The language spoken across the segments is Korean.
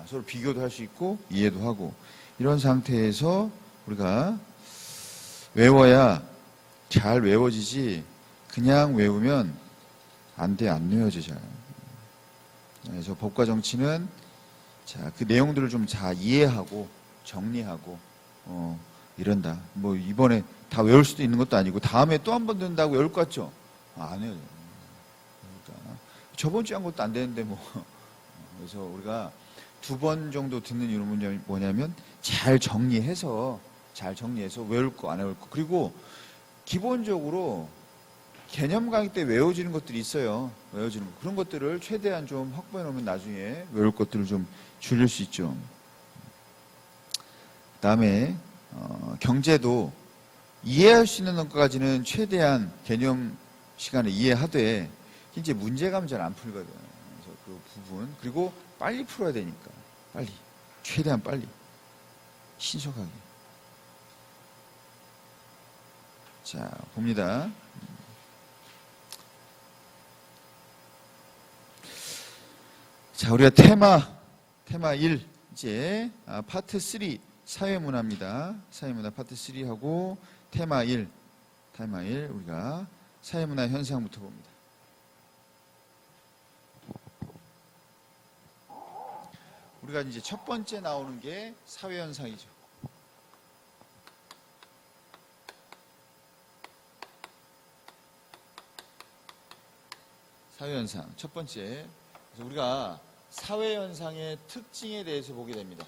서로 비교도 할 수 있고 이해도 하고 이런 상태에서 우리가 외워야 잘 외워지지 그냥 외우면 안 돼, 안 외워져 잘. 그래서 법과 정치는 자, 그 내용들을 좀 잘 이해하고 정리하고 이런다. 뭐 이번에 다 외울 수도 있는 것도 아니고 다음에 또 한 번 듣는다고 외울 것 같죠? 안 해요. 그러니까 저번 주에 한 것도 안 되는데 뭐. 그래서 우리가 2번 정도 듣는 이유는 뭐냐면 잘 정리해서 외울 거 안 외울 거. 그리고 기본적으로 개념 강의 때 외워지는 것들이 있어요. 외워지는 거. 그런 것들을 최대한 좀 확보해 놓으면 나중에 외울 것들을 좀 줄일 수 있죠. 그 다음에 경제도 이해할 수 있는 것까지는 최대한 개념 시간에 이해하되 이제 문제감은 잘 안 풀거든. 그래서 그 부분 그리고 빨리 풀어야 되니까 빨리 최대한 빨리 신속하게. 자 봅니다. 자 우리가 테마 1 이제 파트 3 사회문화입니다. 사회문화 파트 3하고 테마 1 우리가 사회문화 현상부터 봅니다. 우리가 이제 첫 번째 나오는 게 사회현상이죠. 사회현상 첫 번째. 그래서 우리가 사회현상의 특징에 대해서 보게 됩니다.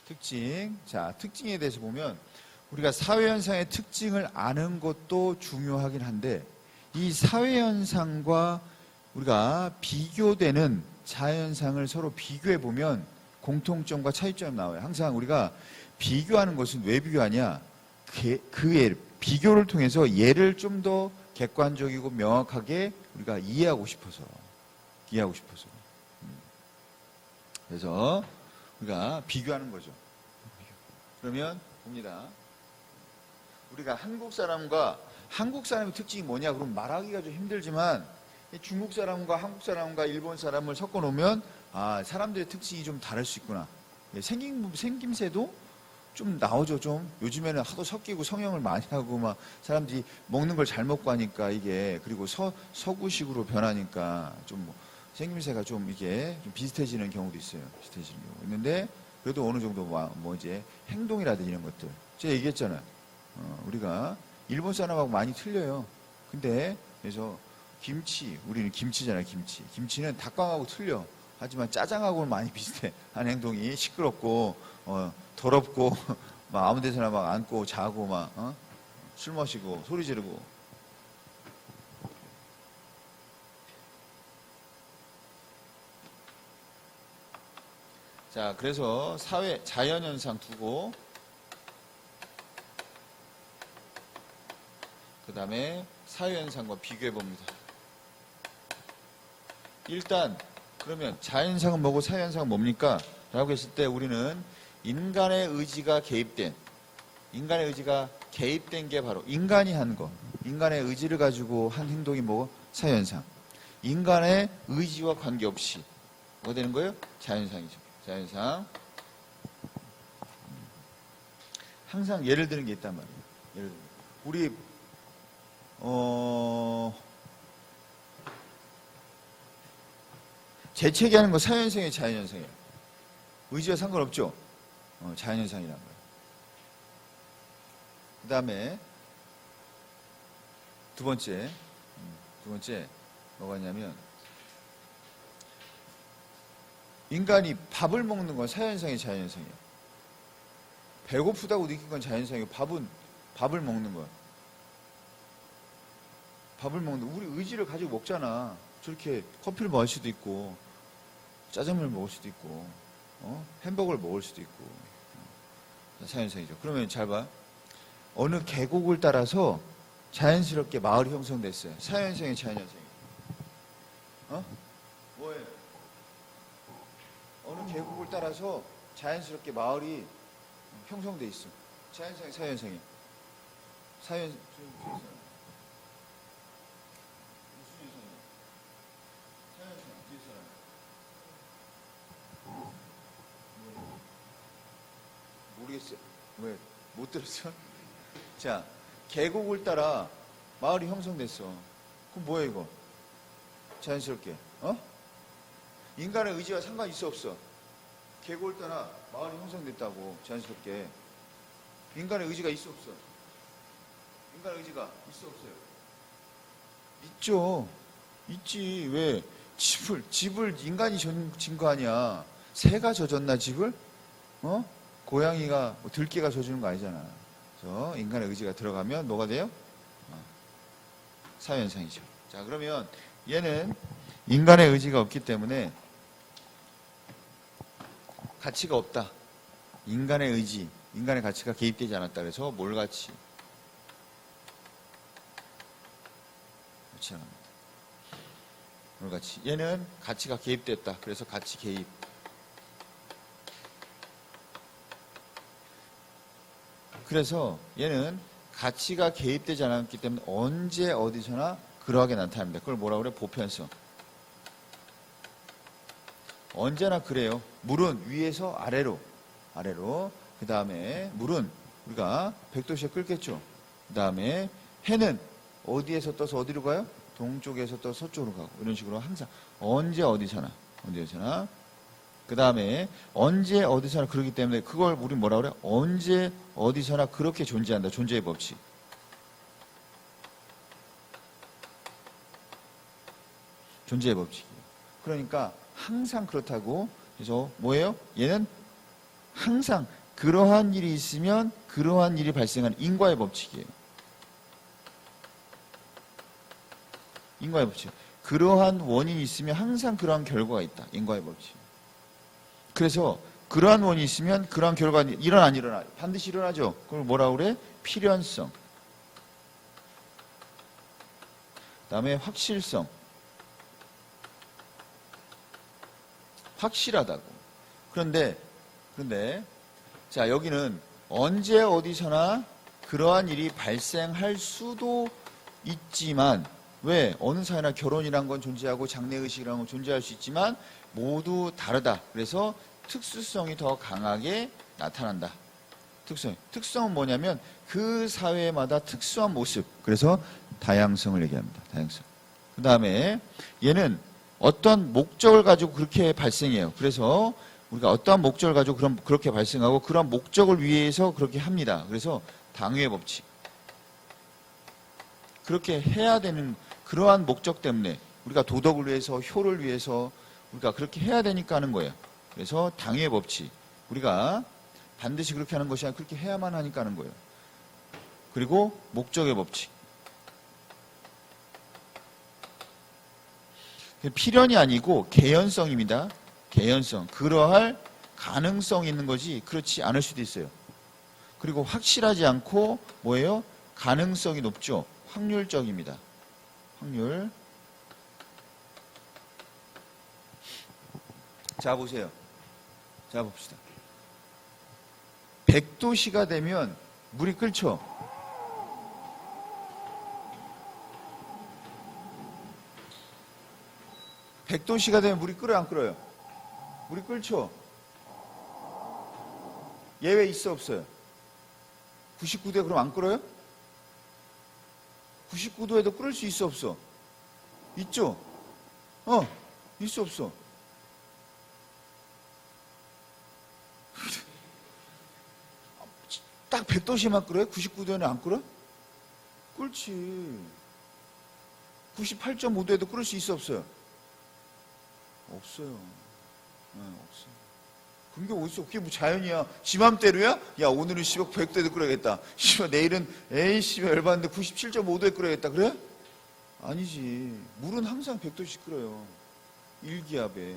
특징. 자, 특징에 대해서 보면 우리가 사회현상의 특징을 아는 것도 중요하긴 한데 이 사회현상과 우리가 비교되는 자연현상을 서로 비교해 보면 공통점과 차이점이 나와요. 항상 우리가 비교하는 것은 왜 비교하냐? 그 예, 비교를 통해서 예를 좀 더 객관적이고 명확하게 우리가 이해하고 싶어서. 그래서 우리가 비교하는 거죠. 그러면 봅니다. 우리가 한국 사람의 특징이 뭐냐? 그럼 말하기가 좀 힘들지만 중국 사람과 한국 사람과 일본 사람을 섞어 놓으면 사람들의 특징이 좀 다를 수 있구나. 생김새도 좀 나오죠. 좀 요즘에는 하도 섞이고 성형을 많이 하고 막 사람들이 먹는 걸 잘 먹고 하니까 이게 그리고 서구식으로 변하니까 좀 생김새가 좀 이게 좀 비슷해지는 경우도 있어요. 비슷해지는 경우 있는데 그래도 어느 정도 뭐 이제 행동이라든지 이런 것들 제가 얘기했잖아요. 우리가 일본 사람하고 많이 틀려요. 근데 그래서 우리는 김치잖아요. 김치는 닭강하고 틀려. 하지만 짜장하고는 많이 비슷해. 하는 행동이 시끄럽고 더럽고 막 아무 데서나 막 앉고 자고 막 술 마시고 소리 지르고. 자, 그래서 자연현상 두고 그 다음에 사회현상과 비교해 봅니다. 일단 그러면 자연현상은 뭐고 사회현상은 뭡니까? 라고 했을 때 우리는 인간의 의지가 개입된 게 바로 인간이 한 거. 인간의 의지를 가지고 한 행동이 뭐고? 사회현상. 인간의 의지와 관계없이 뭐가 되는 거예요? 자연현상이죠. 자연현상. 항상 예를 드는 게 있단 말이에요. 예를 들면 우리 재채기 하는 거 사회현상이에요, 자연현상이에요? 의지와 상관없죠? 자연현상이란 거예요. 그 다음에 두 번째 뭐가 있냐면 인간이 밥을 먹는 건 사회현상이에요, 자연현상이에요? 배고프다고 느낀 건 자연현상이에요. 밥을 먹는 거야. 우리 의지를 가지고 먹잖아. 저렇게 커피를 마실 수도 있고 짜장면을 먹을 수도 있고 햄버거를 먹을 수도 있고 자연현상이죠. 그러면 잘 봐. 어느 계곡을 따라서 자연스럽게 마을이 형성됐어요. 사회현상이 자연현상이. 뭐예요? 어느 계곡을 따라서 자연스럽게 마을이 형성돼 있어. 자연현상이, 사회현상이. 왜? 못 들었어? 자, 계곡을 따라 마을이 형성됐어. 그럼 뭐야 이거? 자연스럽게. 인간의 의지와 상관이 있어 없어? 계곡을 따라 마을이 형성됐다고. 자연스럽게. 인간의 의지가 있어 없어? 인간의 의지가 있어 없어요? 있죠. 있지. 왜? 집을 인간이 진 거 아니야. 새가 젖었나 집을? 고양이가 들개가 젖주는 거 아니잖아. 그래서 인간의 의지가 들어가면 뭐가 돼요? 사회현상이죠. 자, 그러면 얘는 인간의 의지가 없기 때문에 가치가 없다. 인간의 의지, 인간의 가치가 개입되지 않았다. 그래서 몰가치. 그렇지 않습니다. 몰가치. 얘는 가치가 개입됐다. 그래서 가치 개입. 그래서 얘는 가치가 개입되지 않았기 때문에 언제 어디서나 그러하게 나타납니다. 그걸 뭐라고 그래? 보편성. 언제나 그래요. 물은 위에서 아래로. 그 다음에 물은 우리가 100도씨에 끓겠죠. 그 다음에 해는 어디에서 떠서 어디로 가요? 동쪽에서 떠서 서쪽으로 가고. 이런 식으로 항상 언제 어디서나. 그 다음에 언제 어디서나 그러기 때문에 그걸 우리 뭐라 그래? 언제 어디서나 그렇게 존재한다. 존재의 법칙. 존재의 법칙이에요. 그러니까 항상 그렇다고. 그래서 뭐예요? 얘는 항상 그러한 일이 있으면 그러한 일이 발생하는 인과의 법칙이에요. 인과의 법칙. 그러한 원인이 있으면 항상 그러한 결과가 있다. 인과의 법칙. 그래서 그러한 원인이 있으면 그러한 결과가 일어나 안 일어나? 반드시 일어나죠. 그걸 뭐라고 그래? 필연성. 그 다음에 확실성. 확실하다고. 그런데 자, 여기는 언제 어디서나 그러한 일이 발생할 수도 있지만, 왜? 어느 사회나 결혼이란 건 존재하고 장래의식이란 건 존재할 수 있지만 모두 다르다. 그래서 특수성이 더 강하게 나타난다. 특성은 뭐냐면 그 사회마다 특수한 모습. 그래서 다양성을 얘기합니다. 다양성. 그 다음에 얘는 어떤 목적을 가지고 그렇게 발생해요. 그래서 우리가 어떠한 목적을 가지고 그렇게 발생하고 그런 목적을 위해서 그렇게 합니다. 그래서 당위의 법칙. 그렇게 해야 되는 그러한 목적 때문에 우리가 도덕을 위해서 효를 위해서 우리가 그렇게 해야 되니까 하는 거예요. 그래서 당위의 법칙. 우리가 반드시 그렇게 하는 것이 아니라 그렇게 해야만 하니까 하는 거예요. 그리고 목적의 법칙. 필연이 아니고 개연성입니다. 개연성. 그러할 가능성이 있는 거지 그렇지 않을 수도 있어요. 그리고 확실하지 않고 뭐예요? 가능성이 높죠. 확률적입니다. 확률. 자, 보세요. 자, 봅시다. 100도씨가 되면 물이 끓죠. (100도씨가) 되면 물이 끓어요, 안 끓어요? 물이 끓죠. 예외 있어 없어요? 99도에 그럼 안 끓어요? 99도에도 끓을 수 있어 없어? 있죠? 있어 없어? 딱 100도씨만 끓어요? 99도에는 안 끓어? 끓지. 98.5도에도 끓을 수 있어 없어요? 없어요. 네, 없어요. 그게 어딨어? 그게 뭐 자연이야? 지 맘대로야? 야, 오늘은 100도에도 끓여야겠다. 내일은 열받는데 97.5도에 끓여야겠다. 그래? 아니지. 물은 항상 100도씩 끓어요. 일기압에.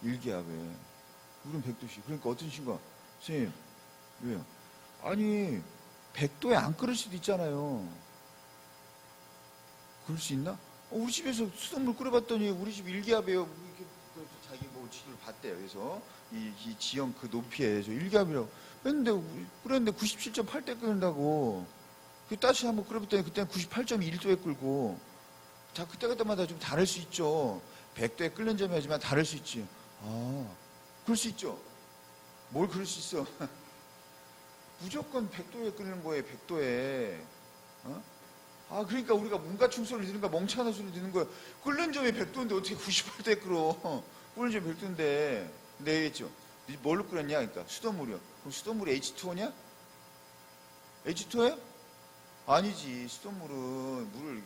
물은 100도씩. 그러니까 어떤 친구가, 선생님, 왜요? 아니, 100도에 안 끓을 수도 있잖아요. 그럴 수 있나? 우리 집에서 수돗물 끓여봤더니 우리 집 일기압이에요. 자기 뭐 지도를 봤대요. 그래서 이 지형 그 높이에 일기압이라고 끓였는데 97.8대 끓는다고. 다시 한번 끓여봤더니 그때는 98.1도에 끓고. 자, 그때마다 좀 다를 수 있죠. 100도에 끓는 점이 하지만 다를 수 있지. 그럴 수 있죠. 뭘 그럴 수 있어? 무조건 100도에 끓이는 거예요. 100도에. 어? 아, 그러니까 우리가 뭔가 충소리를 듣는가 멍청한 소리 듣는 거예요. 끓는 점이 100도인데 어떻게 98도에 끓어. 끓는 점이 100도인데. 근데 얘기했죠. 뭘로 끓였냐? 그러니까 수돗물이요. 그럼 수돗물이 H2O냐? H2O야? 아니지. 수돗물은 물을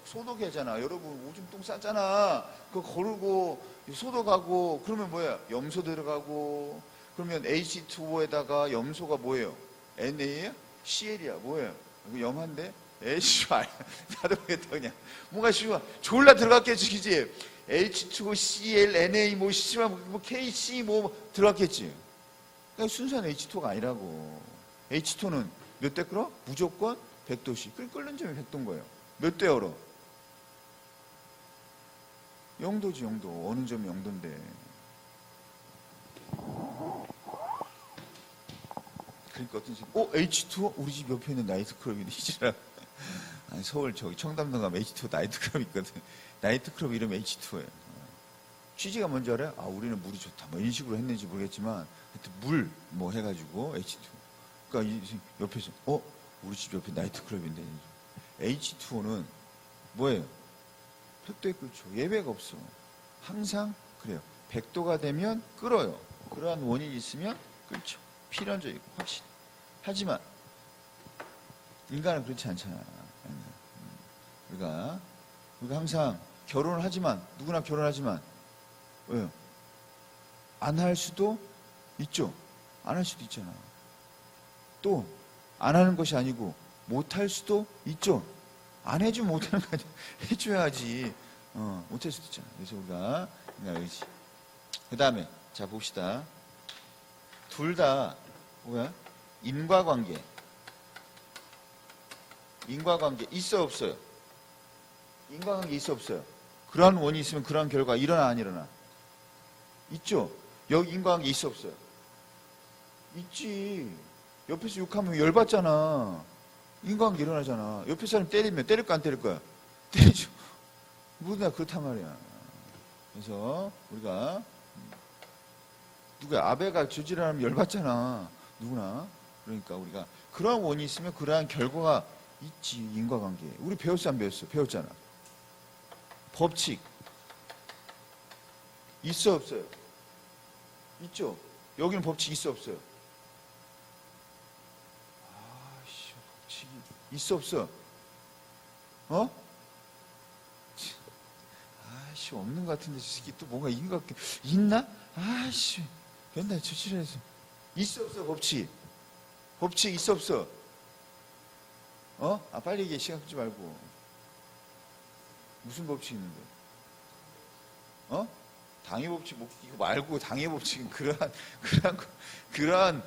소독하잖아. 여러분 오줌 똥 싸잖아. 그거 거르고 소독하고 그러면 뭐야? 염소 들어가고 그러면 H2O에다가 염소가 뭐예요? NA야? CL이야? 뭐예요? 이거 염한데? 에이씨, 나도 모르겠다 그냥. 뭔가 씨발 졸라 들어갔겠지, 그지? H2O, CL, NA 뭐 씨발 뭐 KC 뭐 들어갔겠지. 그러니까 순수한 H2O가 아니라고. H2O는 몇 대 끓어? 무조건 100도씩. 끓는 점이 100도인 거예요. 몇 대 열어? 0도지, 0도. 어느 점이 0도인데. 그러니까 어떤 식으로, H2O? 우리 집 옆에 있는 나이트클럽인데, 이지라. 아니, 서울 저기 청담동 가면 H2O 나이트클럽 있거든. 나이트클럽 이름 H2O예요. 취지가 뭔지 알아요? 아, 우리는 물이 좋다. 뭐 이런 식으로 했는지 모르겠지만, 하여튼 물, 뭐 해가지고 H2O. 그러니까 옆에서, 우리 집 옆에 나이트클럽인데. H2O는 뭐예요? 100도에 끓죠. 예외가 없어. 항상 그래요. 100도가 되면 끓어요. 그러한 원인이 있으면 끓죠. 필연적이고 확실히. 하지만 인간은 그렇지 않잖아. 우리가 항상 결혼을 하지만 누구나 결혼하지만 왜요? 안 할 수도 있죠. 안 할 수도 있잖아. 또 안 하는 것이 아니고 못 할 수도 있죠. 안 해주면 못하는 거 아니야. 해줘야지. 못할 수도 있잖아. 그래서 우리가 의지. 그 다음에 자 봅시다. 둘 다 뭐야? 인과관계 있어 없어요? 인과관계 있어 없어요? 그러한 원인이 있으면 그러한 결과 일어나 안 일어나? 있죠. 여기 인과관계 있어 없어요? 있지. 옆에서 욕하면 열받잖아. 인과관계 일어나잖아. 옆에 사람 때리면 때릴 거야 안 때릴 거야? 때리죠. 누구나 그렇단 말이야. 그래서 우리가 누구야? 아베가 저지르면 열받잖아. 누구나. 그러니까 우리가 그러한 원인이 있으면 그러한 결과가 있지. 인과관계. 우리 배웠어 안 배웠어? 배웠잖아. 법칙 있어 없어요? 있죠. 여기는 법칙 있어 없어요? 아씨, 법칙이 있어 없어? 아씨, 없는 것 같은데 저 새끼 또 뭔가 있는 것 같게 있나? 아씨, 맨날 저질해서 있어 없어? 법칙 있어 없어? 빨리 얘기해. 시간 끌지 말고. 무슨 법칙 있는데? 당의 법칙 이거 말고 당의 법칙은 그러한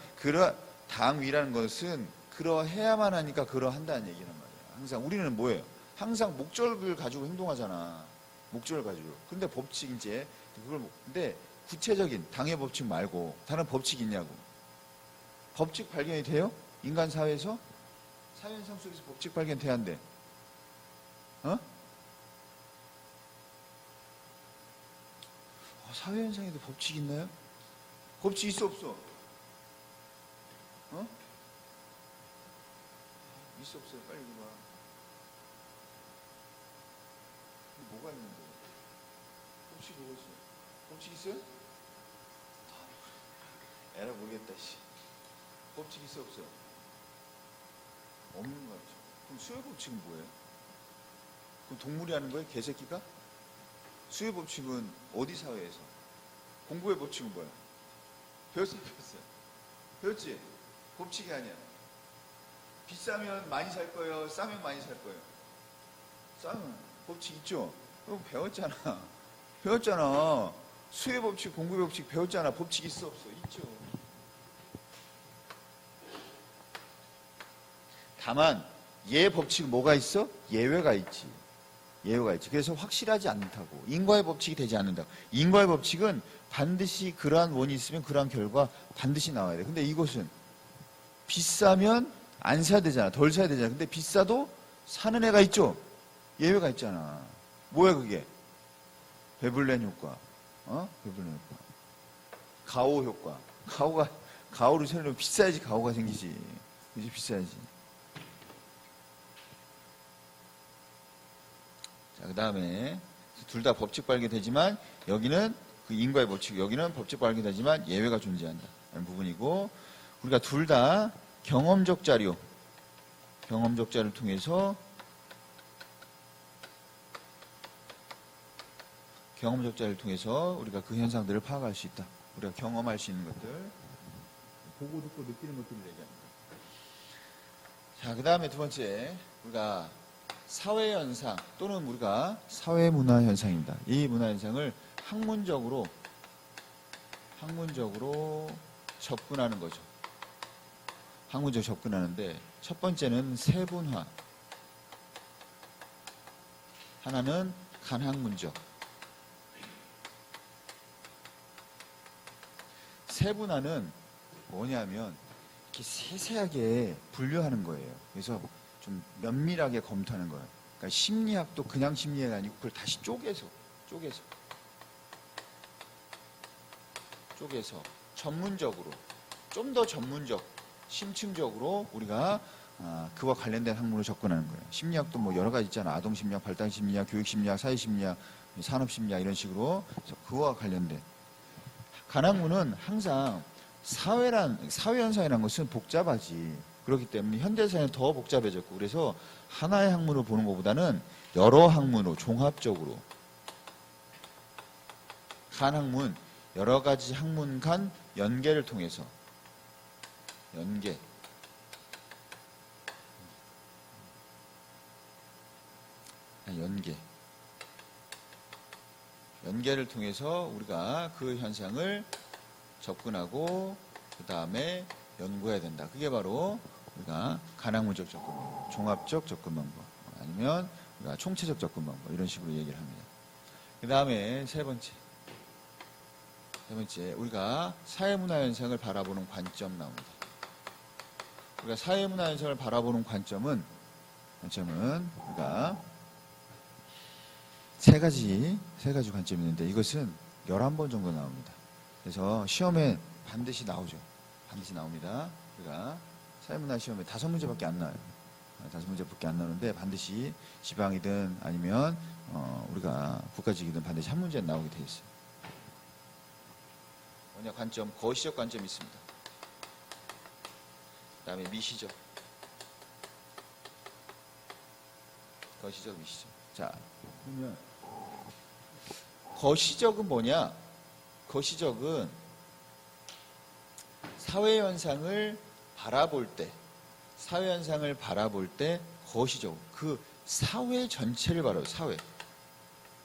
당위라는 것은 그러해야만 하니까 그러한다는 얘기란 말이야. 항상 우리는 뭐예요? 항상 목적을 가지고 행동하잖아. 목적을 가지고. 근데 법칙 이제 근데 구체적인 당의 법칙 말고 다른 법칙이 있냐고. 법칙 발견이 돼요? 인간 사회에서? 사회현상 속에서 법칙 발견돼야 한대. 사회현상에도 법칙 있나요? 법칙 있어 없어? 있어 없어요? 빨리 이거 봐. 뭐가 있는데? 법칙 뭐가 있어? 법칙 있어요? 에라 모르겠다 씨. 법칙 있어 없어요? 없는 거 같죠. 그럼 수요 법칙은 뭐예요? 그럼 동물이 하는 거예요? 개새끼가? 수요 법칙은 어디 사회에서? 공부의 법칙은 뭐야? 배웠어요? 배웠지? 법칙이 아니야. 비싸면 많이 살 거예요? 싸면 많이 살 거예요? 싸면 법칙 있죠? 그럼 배웠잖아. 수요 법칙, 공부의 법칙 배웠잖아. 법칙 있어 없어? 있죠. 다만 얘 법칙은 뭐가 있어? 예외가 있지. 그래서 확실하지 않다고. 인과의 법칙이 되지 않는다고. 인과의 법칙은 반드시 그러한 원인이 있으면 그러한 결과 반드시 나와야 돼. 근데 이것은 비싸면 안 사야 되잖아. 덜 사야 되잖아. 근데 비싸도 사는 애가 있죠. 예외가 있잖아. 뭐야 그게? 베블렌 효과. 베블렌 효과. 가오 효과. 가오를 세우려면 비싸야지 가오가 생기지. 그지? 비싸야지. 자, 그 다음에 둘 다 법칙 발견되지만 여기는 그 인과의 법칙, 여기는 법칙 발견되지만 예외가 존재한다. 라는 부분이고, 우리가 둘 다 경험적 자료를 통해서 우리가 그 현상들을 파악할 수 있다. 우리가 경험할 수 있는 것들, 보고 듣고 느끼는 것들을 얘기합니다. 자, 그 다음에 두 번째, 우리가 사회현상 또는 우리가 사회문화현상입니다. 이 문화현상을 학문적으로 접근하는 거죠. 학문적으로 접근하는데, 첫 번째는 세분화, 하나는 간학문적. 세분화는 뭐냐면 이렇게 세세하게 분류하는 거예요. 그래서 좀 면밀하게 검토하는 거예요. 그러니까 심리학도 그냥 심리학이 아니고 그걸 다시 쪼개서 전문적으로, 좀 더 전문적, 심층적으로 우리가 그와 관련된 학문을 접근하는 거예요. 심리학도 뭐 여러 가지 있잖아. 아동심리학, 발달심리학, 교육심리학, 사회심리학, 산업심리학 이런 식으로. 그래서 그와 관련된. 간학문은 항상 사회현상이라는 것은 복잡하지. 그렇기 때문에 현대사회는 더 복잡해졌고, 그래서 하나의 학문을 보는 것보다는 여러 학문으로 종합적으로 간학문, 여러 가지 학문 간 연계를 통해서 연계를 통해서 우리가 그 현상을 접근하고 그 다음에 연구해야 된다. 그게 바로 우리가 간학문적 접근 방법, 종합적 접근 방법, 아니면 우리가 총체적 접근 방법 이런 식으로 얘기를 합니다. 그 다음에 세 번째 우리가 사회문화 현상을 바라보는 관점 나옵니다. 우리가 사회문화 현상을 바라보는 관점은 우리가 세 가지 관점이 있는데 이것은 11번 정도 나옵니다. 그래서 시험에 반드시 나오죠. 반드시 나옵니다. 우리가 사회문화 시험에 5문제밖에 안 나와요. 5문제밖에 안 나오는데 반드시 지방이든 아니면 우리가 국가직이든 반드시 한 문제는 나오게 돼 있어요. 뭐냐 관점, 거시적 관점이 있습니다. 그 다음에 미시적. 거시적, 미시적. 자, 그러면 거시적은 뭐냐? 거시적은 사회현상을 바라볼 때 거시적, 그 사회 전체를 바라봐요.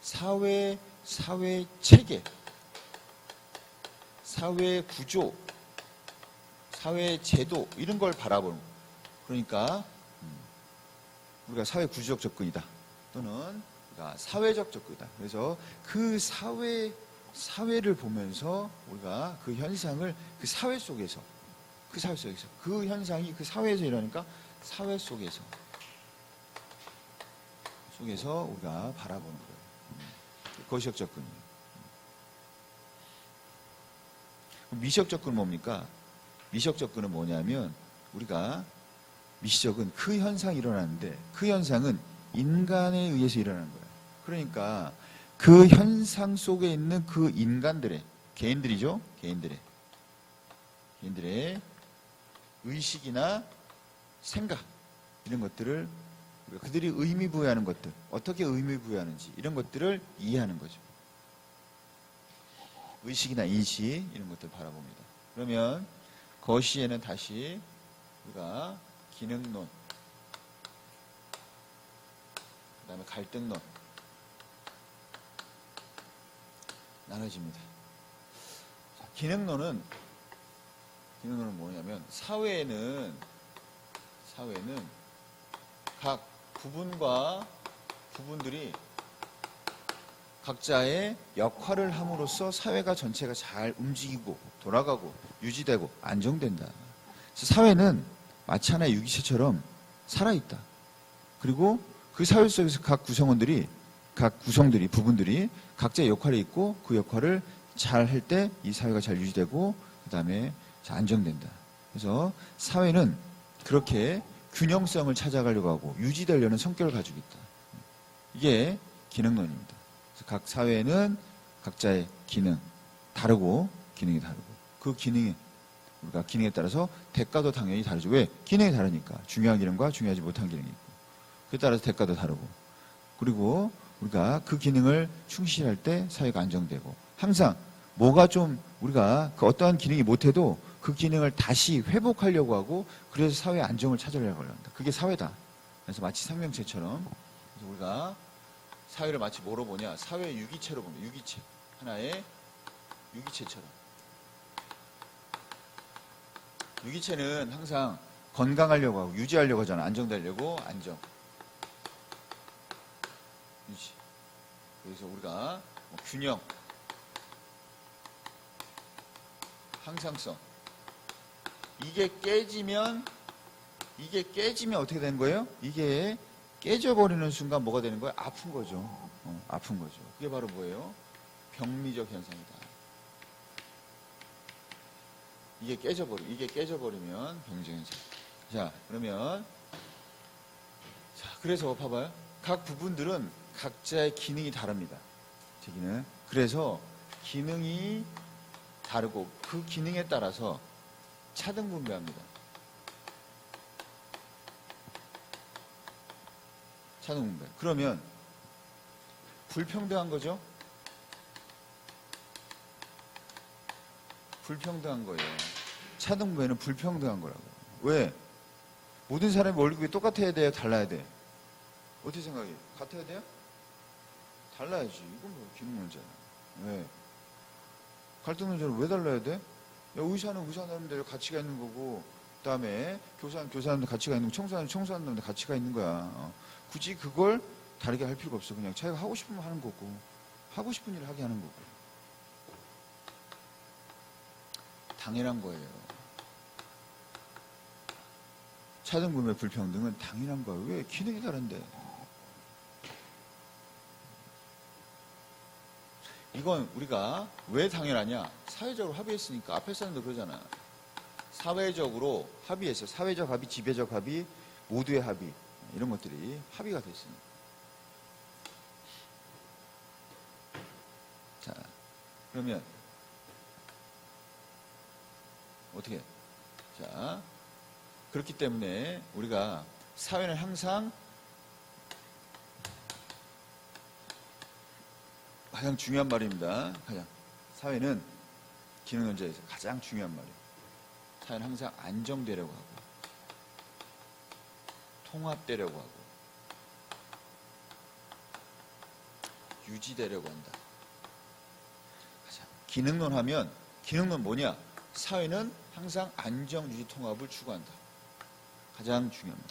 사회 체계, 사회 구조, 사회 제도 이런 걸 바라보는 거예요. 그러니까 우리가 사회 구조적 접근이다. 또는 우리가 사회적 접근이다. 그래서 그 사회를 보면서 우리가 그 현상을 그 사회 속에서 그 현상이 그 사회에서 일어나니까 사회 속에서 우리가 바라보는 거예요. 거시적 접근이에요. 미시적 접근은 뭡니까? 미시적 접근은 뭐냐면 우리가 미시적은 그 현상이 일어나는데 그 현상은 인간에 의해서 일어나는 거예요. 그러니까 그 현상 속에 있는 그 인간들의 개인들의 의식이나 생각 이런 것들을 그들이 의미 부여하는 것들, 어떻게 의미 부여하는지 이런 것들을 이해하는 거죠. 의식이나 인식 이런 것들을 바라봅니다. 그러면 거시에는 다시 우리가 기능론, 그 다음에 갈등론 나눠집니다. 자, 기능론은 뭐냐면 사회에는 각 부분들이 각자의 역할을 함으로써 사회가 전체가 잘 움직이고 돌아가고 유지되고 안정된다. 그래서 사회는 마치 하나의 유기체처럼 살아있다. 그리고 그 사회 속에서 각 구성들이 부분들이 각자의 역할이 있고 그 역할을 잘 할 때 이 사회가 잘 유지되고 그 다음에 자, 안정된다. 그래서 사회는 그렇게 균형성을 찾아가려고 하고 유지되려는 성격을 가지고 있다. 이게 기능론입니다. 그래서 각 사회는 각자의 기능 다르고 기능이 다르고 그 기능이 우리가 기능에 따라서 대가도 당연히 다르죠. 왜? 기능이 다르니까. 중요한 기능과 중요하지 못한 기능이 있고 그에 따라서 대가도 다르고 그리고 우리가 그 기능을 충실할 때 사회가 안정되고 항상 뭐가 좀 우리가 그 어떠한 기능이 못해도 그 기능을 다시 회복하려고 하고 그래서 사회의 안정을 찾으려고 합니다. 그게 사회다. 그래서 마치 생명체처럼 그래서 우리가 사회를 마치 뭐로 보냐? 사회의 유기체로 봅니다. 유기체. 하나의 유기체처럼. 유기체는 항상 건강하려고 하고 유지하려고 하잖아. 안정되려고 안정. 유지. 그래서 우리가 뭐 균형, 항상성. 이게 깨지면 어떻게 되는 거예요? 이게 깨져버리는 순간 뭐가 되는 거예요? 아픈 거죠. 아픈 거죠. 그게 바로 뭐예요? 병리적 현상이다. 이게 깨져버리면 병리적 현상. 자, 그러면 그래서 봐봐요. 각 부분들은 각자의 기능이 다릅니다. 제 기능. 그래서 기능이 다르고 그 기능에 따라서 차등 분배합니다. 차등 분배. 그러면 불평등한 거죠? 불평등한 거예요. 차등 분배는 불평등한 거라고. 왜? 모든 사람이 월급이 똑같아야 돼요? 달라야 돼? 어떻게 생각해? 같아야 돼요? 달라야지. 이건 뭐 기능 문제야. 왜? 갈등 문제는 왜 달라야 돼? 야, 의사는 의사 나름대로 가치가 있는 거고, 그 다음에 교사는 교사 나름대로 가치가 있는 거고, 청소하는 청소하는 나름대로 가치가 있는 거야. 굳이 그걸 다르게 할 필요가 없어. 그냥 자기가 하고 싶으면 하는 거고, 하고 싶은 일을 하게 하는 거고. 당연한 거예요. 차등분배 불평등은 당연한 거예요. 왜? 기능이 다른데. 이건 우리가 왜 당연하냐? 사회적으로 합의했으니까. 앞에 사람도 그러잖아. 사회적으로 합의했어. 사회적 합의, 지배적 합의, 모두의 합의. 이런 것들이 합의가 됐으니까. 자, 그러면 어떻게? 자, 그렇기 때문에 우리가 사회는 항상 가장 중요한 말입니다. 사회는 기능 논제에서 가장 중요한 말이에요. 사회는 항상 안정되려고 하고 통합되려고 하고 유지되려고 한다. 기능론 하면 기능론 뭐냐? 사회는 항상 안정, 유지, 통합을 추구한다. 가장 중요한 말.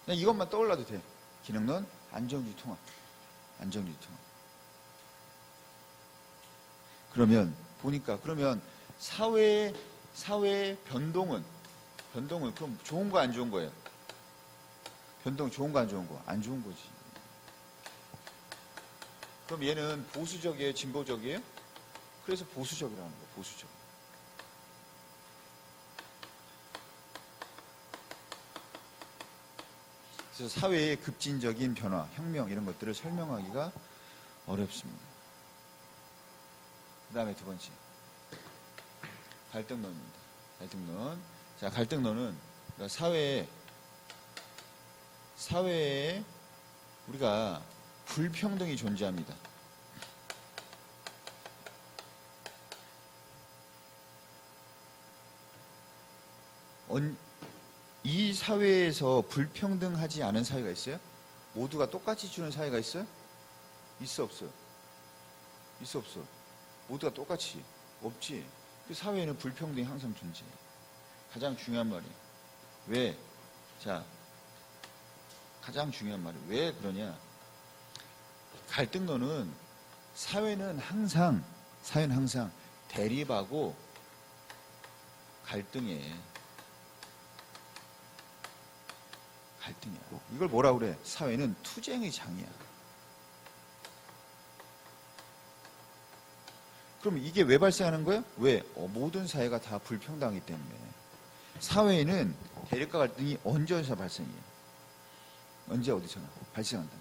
그냥 이것만 떠올라도 돼. 기능론, 안정, 유지, 통합. 안정, 유지, 통합. 그러면 보니까 그러면 사회의 변동은 그럼 좋은 거 안 좋은 거예요? 변동 좋은 거 안 좋은 거? 안 좋은 거지. 그럼 얘는 보수적이에요? 진보적이에요? 그래서 보수적이라는 거예요. 보수적. 그래서 사회의 급진적인 변화, 혁명 이런 것들을 설명하기가 어렵습니다. 그 다음에 두 번째 갈등론입니다. 갈등론. 자, 갈등론은 사회에 우리가 불평등이 존재합니다. 이 사회에서 불평등하지 않은 사회가 있어요? 모두가 똑같이 주는 사회가 있어요? 있어 없어? 있어 없어? 모두가 똑같이 없지. 그 사회에는 불평등이 항상 존재해. 가장 중요한 말이에요. 왜? 자, 가장 중요한 말이 왜 그러냐? 갈등론은 사회는 항상 대립하고 갈등이야. 이걸 뭐라고 그래? 사회는 투쟁의 장이야. 그럼 이게 왜 발생하는 거예요? 왜? 모든 사회가 다 불평등하기 때문에. 사회에는 대립과 갈등이 언제 어디서 발생해요? 언제 어디서나 발생한다.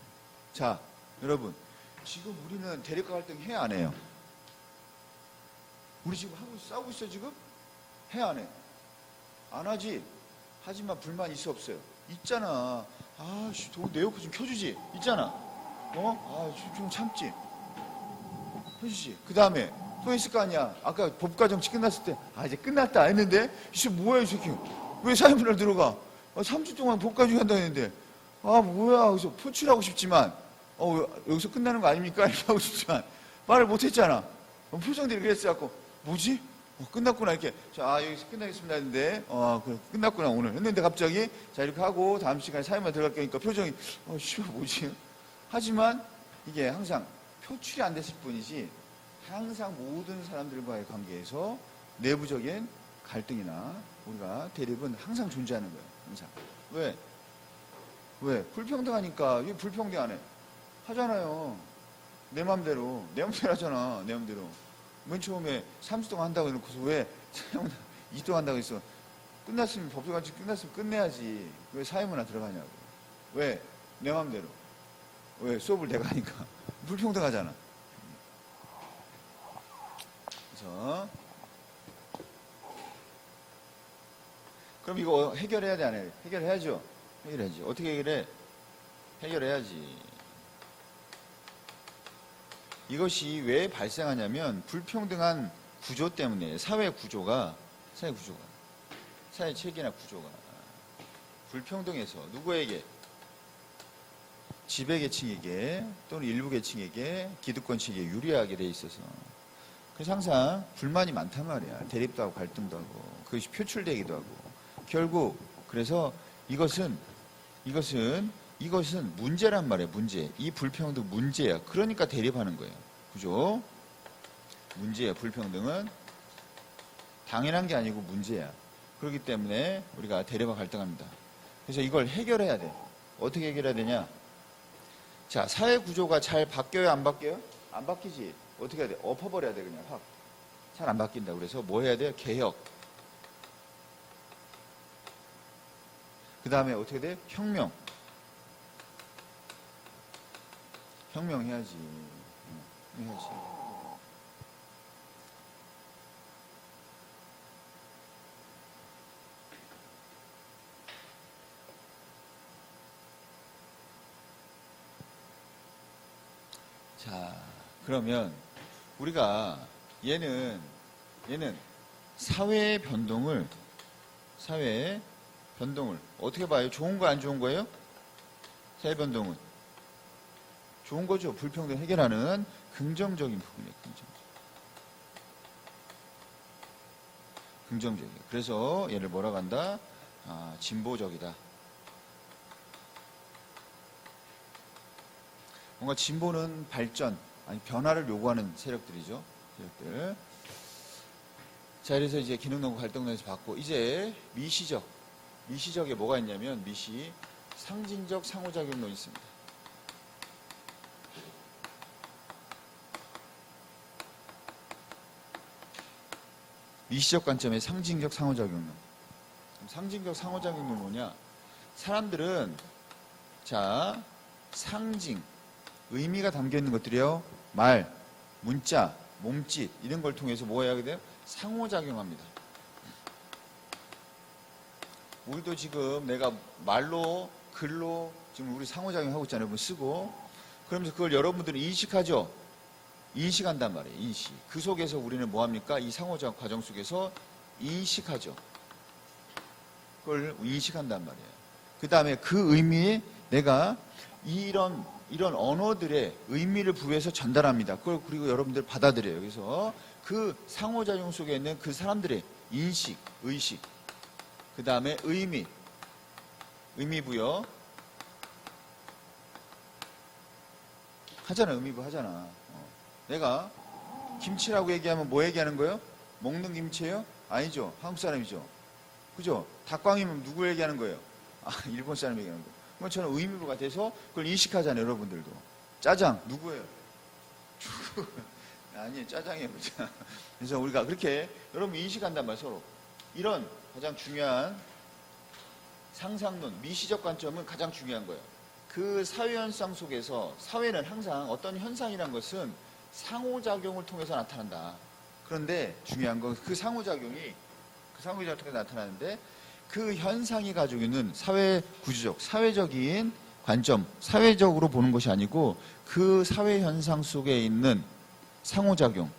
자, 여러분, 지금 우리는 대립과 갈등 해 안 해요? 우리 지금 하고 싸우고 있어 지금? 해 안 해? 안 하지? 하지만 불만 있어 없어요? 있잖아. 아씨, 내 옆에 좀 켜주지? 있잖아. 좀 참지. 해주지. 그 다음에 또 있을 거 아니야. 아까 법과정치 끝났을 때, 이제 끝났다 했는데, 이씨 뭐야 이 새끼? 왜 사회문화를 들어가? 3주 동안 법과정치 한다 했는데, 뭐야. 그래서 표출하고 싶지만, 여기서 끝나는 거 아닙니까? 이렇게 하고 싶지만, 말을 못했잖아. 표정들이 그랬어갖고, 뭐지? 끝났구나. 이렇게. 자, 여기서 끝나겠습니다 했는데, 그래, 끝났구나, 오늘. 했는데 갑자기, 자, 이렇게 하고, 다음 시간에 사회만 들어갈 거니까 표정이, 씨발, 뭐지? 하지만, 이게 항상 표출이 안 됐을 뿐이지, 항상 모든 사람들과의 관계에서 내부적인 갈등이나 우리가 대립은 항상 존재하는 거예요. 항상. 왜? 불평등하니까. 왜 불평등 안 해? 하잖아요. 내 맘대로 하잖아. 내 맘대로. 맨 처음에 3주 동안 한다고 해놓고서 왜 2주 동안 한다고 했어? 끝났으면 법조관치 끝났으면 끝내야지. 왜 사회문화 들어가냐고. 왜? 내 맘대로. 왜? 수업을 내가 하니까. 불평등하잖아. 그래서 그럼 이거 해결해야 돼, 안 해? 해결해야죠. 해결해야지. 어떻게 해결해? 해결해야지. 이것이 왜 발생하냐면 불평등한 구조 때문에 사회 체계나 구조가 불평등해서 누구에게? 지배계층에게 또는 일부 계층에게 기득권층에게 유리하게 돼 있어서 그래서 항상 불만이 많단 말이야. 대립도 하고 갈등도 하고 그것이 표출되기도 하고 결국 그래서 이것은 문제란 말이에요. 문제. 이 불평등 문제야. 그러니까 대립하는 거예요. 그죠? 문제야. 불평등은 당연한 게 아니고 문제야. 그렇기 때문에 우리가 대립과 갈등합니다. 그래서 이걸 해결해야 돼. 어떻게 해결해야 되냐? 자, 사회 구조가 잘 바뀌어요? 안 바뀌어요? 안 바뀌지. 어떻게 해야 돼? 엎어버려야 돼. 그냥 확. 잘 안 바뀐다. 그래서 뭐 해야 돼요? 개혁. 그 다음에 어떻게 돼? 혁명. 혁명해야지. 혁명해야지. 자, 그러면 우리가 얘는 사회의 변동을 어떻게 봐요? 좋은 거 안 좋은 거예요? 사회 변동은 좋은 거죠. 불평등 해결하는 긍정적인 부분이에요. 긍정적이에요. 그래서 얘를 뭐라고 한다? 진보적이다. 뭔가 진보는 발전, 아니 변화를 요구하는 세력들이죠. 세력들. 자, 그래서 이제 기능론과 갈등론에서 봤고 이제 미시적에 뭐가 있냐면 상징적 상호작용론이 있습니다. 미시적 관점의 상징적 상호작용론. 상징적 상호작용론 뭐냐? 사람들은 자 상징 의미가 담겨 있는 것들이요. 말, 문자, 몸짓 이런 걸 통해서 뭐 해야 돼요? 상호작용합니다. 우리도 지금 내가 말로 글로 지금 우리 상호작용하고 있잖아요. 여러분 쓰고 그러면서 그걸 여러분들은 인식하죠. 인식한단 말이에요. 인식. 그 속에서 우리는 뭐합니까? 이 상호작용 과정 속에서 인식하죠. 그걸 인식한단 말이에요. 그 다음에 그 의미에 내가 이런 언어들의 의미를 부여해서 전달합니다. 그걸 그리고 여러분들 받아들여요. 그래서 그 상호작용 속에 있는 그 사람들의 인식, 의식, 그 다음에 의미 부여 하잖아. 의미 부여 하잖아. 내가 김치라고 얘기하면 뭐 얘기하는 거예요? 먹는 김치예요? 아니죠. 한국 사람이죠. 그죠? 닭광이면 누구 얘기하는 거예요? 일본 사람 얘기하는 거예요. 그건 저는 의미부가 돼서 그걸 인식하잖아요. 여러분들도. 짜장 누구예요? 아니, 짜장이에요. 그래서 우리가 그렇게 여러분 인식한단 말이에요, 서로. 이런 가장 중요한 상상론, 미시적 관점은 가장 중요한 거예요. 그 사회현상 속에서 사회는 항상 어떤 현상이란 것은 상호작용을 통해서 나타난다. 그런데 중요한 건 그 상호작용을 통해서 나타나는데 그 현상이 가지고 있는 사회 구조적, 사회적인 관점, 사회적으로 보는 것이 아니고 그 사회 현상 속에 있는 상호작용,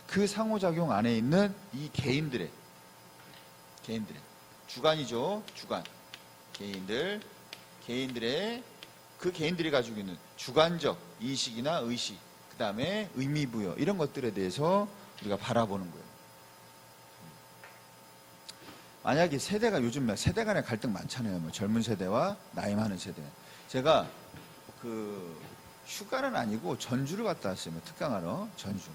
그 상호작용 안에 있는 이 개인들의 주관이죠. 주관. 개인들의 그 개인들이 가지고 있는 주관적 인식이나 의식, 그 다음에 의미부여 이런 것들에 대해서 우리가 바라보는 거예요. 만약에 세대가 요즘 세대 간의 갈등 많잖아요. 뭐 젊은 세대와 나이 많은 세대. 제가 그 휴가는 아니고 전주를 갔다 왔어요. 뭐 특강하러 전주